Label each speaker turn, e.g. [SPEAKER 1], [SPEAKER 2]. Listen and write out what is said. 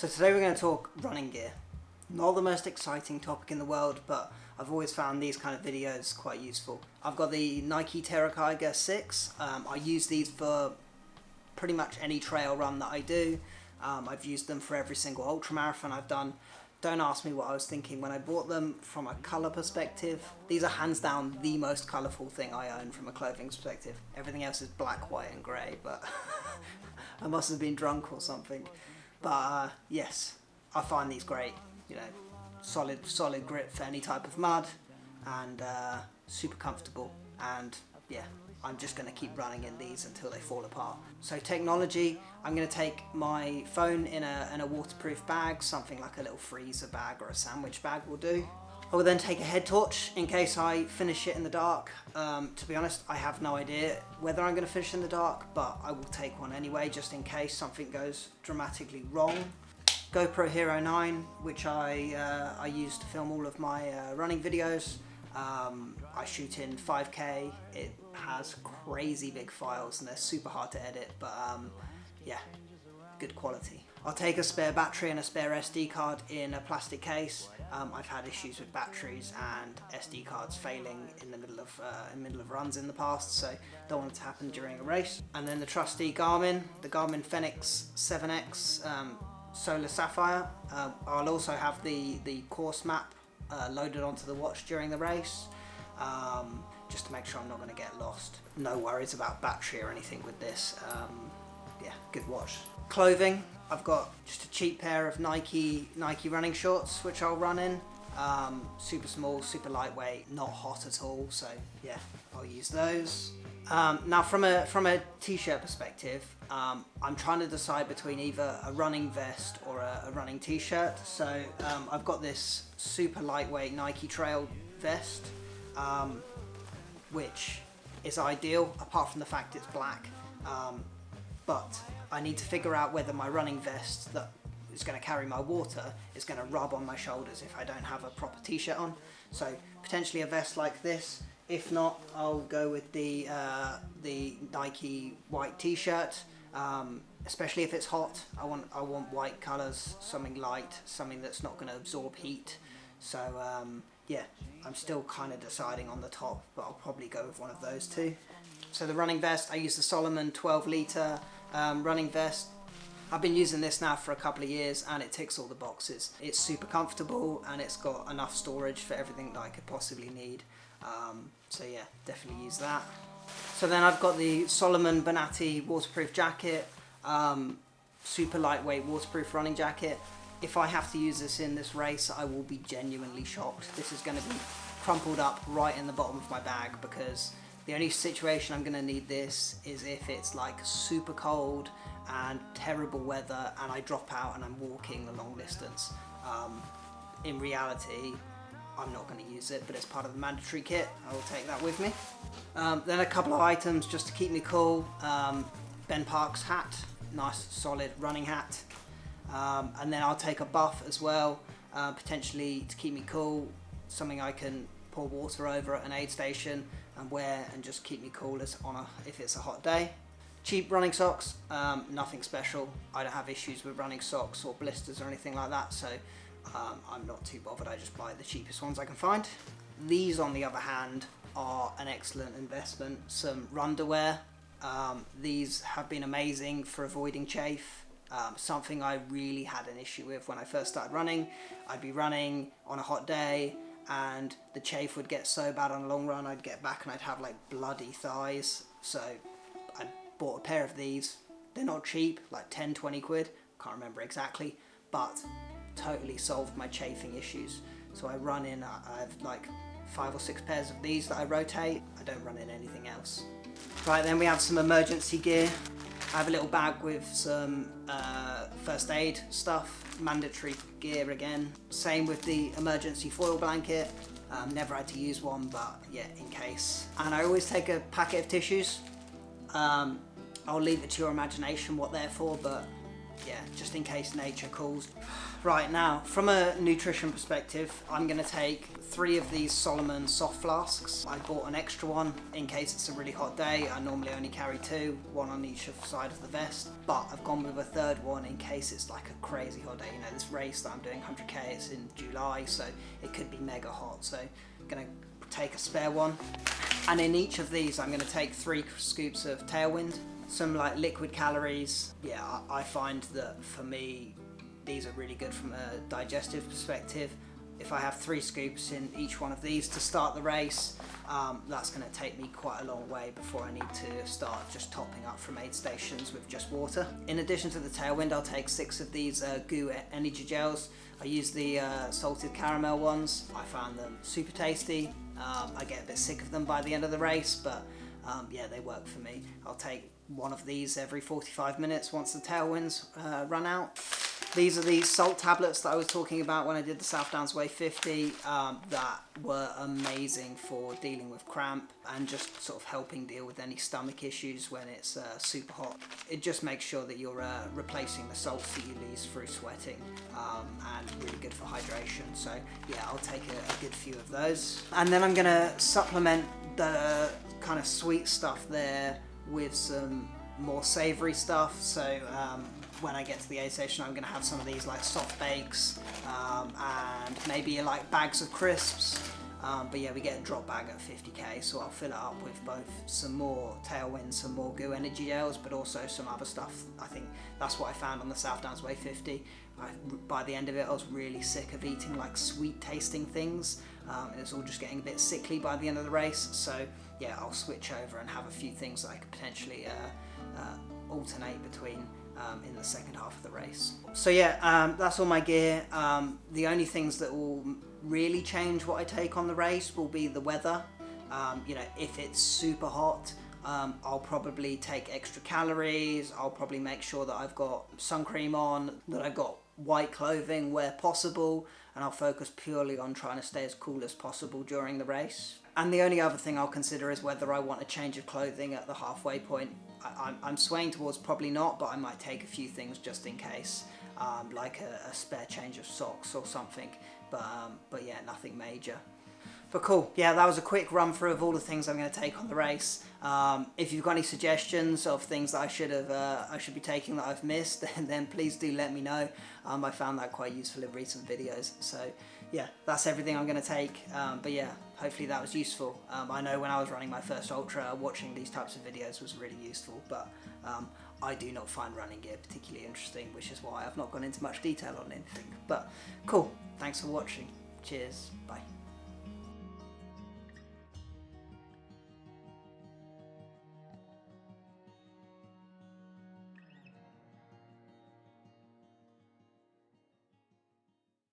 [SPEAKER 1] So today we're going to talk running gear. Not the most exciting topic in the world, but I've always found these kind of videos quite useful. I've got the Nike Terra Kiger 6. I use these for pretty much any trail run that I do. I've used them for every single ultramarathon I've done. Don't ask me what I was thinking when I bought them from a colour perspective. These are hands down the most colourful thing I own from a clothing perspective. Everything else is black, white and grey, but I must have been drunk or something. But yes, I find these great, you know, solid grip for any type of mud, and super comfortable, and yeah, I'm just going to keep running in these until they fall apart. So technology, I'm going to take my phone in a waterproof bag, something like a little freezer bag or a sandwich bag will do. I will then take a head torch in case I finish it in the dark. To be honest, I have no idea whether I'm going to finish in the dark, but I will take one anyway, just in case something goes dramatically wrong. GoPro Hero 9, which I use to film all of my running videos. I shoot in 5K. It has crazy big files and they're super hard to edit, but yeah, good quality. I'll take a spare battery and a spare SD card in a plastic case. I've had issues with batteries and SD cards failing in the middle of runs in the past, so don't want it to happen during a race. And then the trusty Garmin, the Garmin Fenix 7X Solar Sapphire. I'll also have the course map loaded onto the watch during the race, just to make sure I'm not going to get lost. No worries about battery or anything with this. Yeah, good watch. Clothing, I've got just a cheap pair of Nike running shorts which I'll run in. Super small, super lightweight, not hot at all, so yeah, I'll use those. Now from a t-shirt perspective, I'm trying to decide between either a running vest or a running t-shirt. So I've got this super lightweight Nike Trail vest, which is ideal apart from the fact it's black, but I need to figure out whether my running vest that is going to carry my water is going to rub on my shoulders if I don't have a proper t-shirt on. So potentially a vest like this. If not, I'll go with the Nike white t-shirt, especially if it's hot. I want white colours, something light, something that's not going to absorb heat. So yeah, I'm still kind of deciding on the top, but I'll probably go with one of those two. So the running vest, I use the Salomon 12 litre running vest. I've been using this now for a couple of years and it ticks all the boxes. It's super comfortable and it's got enough storage for everything that I could possibly need. So yeah, definitely use that. So then I've got the Salomon Bonatti waterproof jacket, super lightweight waterproof running jacket. If I have to use this in this race, I will be genuinely shocked. This is going to be crumpled up right in the bottom of my bag, because the only situation I'm going to need this is if it's like super cold and terrible weather and I drop out and I'm walking a long distance. In reality, I'm not going to use it, but it's part of the mandatory kit. I will take that with me. Then a couple of items just to keep me cool. Ben Park's hat, nice solid running hat. And then I'll take a buff as well, potentially to keep me cool, something I can pour water over at an aid station and wear and just keep me cool if it's a hot day. Cheap running socks, nothing special. I don't have issues with running socks or blisters or anything like that, so I'm not too bothered. I just buy the cheapest ones I can find. These, on the other hand, are an excellent investment. Some Runderwear. These have been amazing for avoiding chafe. Something I really had an issue with when I first started running. I'd be running on a hot day and the chafe would get so bad on a long run, I'd get back and I'd have like bloody thighs. So I bought a pair of these. They're not cheap, like 10, 20 quid. Can't remember exactly, but totally solved my chafing issues. So I run in, I have like 5 or 6 pairs of these that I rotate. I don't run in anything else. Right, then we have some emergency gear. I have a little bag with some first aid stuff, mandatory gear again. Same with the emergency foil blanket. Never had to use one, but yeah, in case. And I always take a packet of tissues. I'll leave it to your imagination what they're for, but yeah, just in case nature calls. Right, now, from a nutrition perspective, I'm going to take 3 of these Salomon Soft Flasks. I bought an extra one in case it's a really hot day. I normally only carry 2, one on each side of the vest, but I've gone with a 3rd one in case it's like a crazy hot day. You know, this race that I'm doing, 100k, it's in July, so it could be mega hot. So I'm going to take a spare one. And in each of these, I'm going to take 3 scoops of Tailwind, some like liquid calories. Yeah, I find that for me, these are really good from a digestive perspective. If I have 3 scoops in each one of these to start the race, that's going to take me quite a long way before I need to start just topping up from aid stations with just water. In addition to the Tailwind, I'll take 6 of these GU energy gels. I use the salted caramel ones. I found them super tasty. I get a bit sick of them by the end of the race, but yeah, they work for me. I'll take one of these every 45 minutes once the Tailwinds run out. These are the salt tablets that I was talking about when I did the South Downs Way 50 that were amazing for dealing with cramp and just sort of helping deal with any stomach issues when it's super hot. It just makes sure that you're replacing the salts that you lose through sweating and really good for hydration. So yeah, I'll take a good few of those. And then I'm gonna supplement the kind of sweet stuff there with some more savory stuff. So when I get to the aid station, I'm going to have some of these like soft bakes and maybe like bags of crisps. But yeah, we get a drop bag at 50k, so I'll fill it up with both some more Tailwind, some more GU energy gels, but also some other stuff. I think that's what I found on the South Downs Way 50. By the end of it, I was really sick of eating like sweet tasting things. And it's all just getting a bit sickly by the end of the race. So yeah, I'll switch over and have a few things that I could potentially alternate between in the second half of the race. So yeah, that's all my gear. The only things that will really change what I take on the race will be the weather. You know, if it's super hot, I'll probably take extra calories. I'll probably make sure that I've got sun cream on, that I've got white clothing where possible, and I'll focus purely on trying to stay as cool as possible during the race. And the only other thing I'll consider is whether I want a change of clothing at the halfway point. I'm swaying towards probably not, but I might take a few things just in case, like a spare change of socks or something, but yeah, nothing major. But cool, yeah, that was a quick run through of all the things I'm going to take on the race. If you've got any suggestions of things that I should be taking that I've missed, then please do let me know. I found that quite useful in recent videos. So yeah, that's everything I'm going to take. But yeah, hopefully that was useful. I know when I was running my first ultra, watching these types of videos was really useful, but I do not find running gear particularly interesting, which is why I've not gone into much detail on anything. But cool, thanks for watching. Cheers, bye.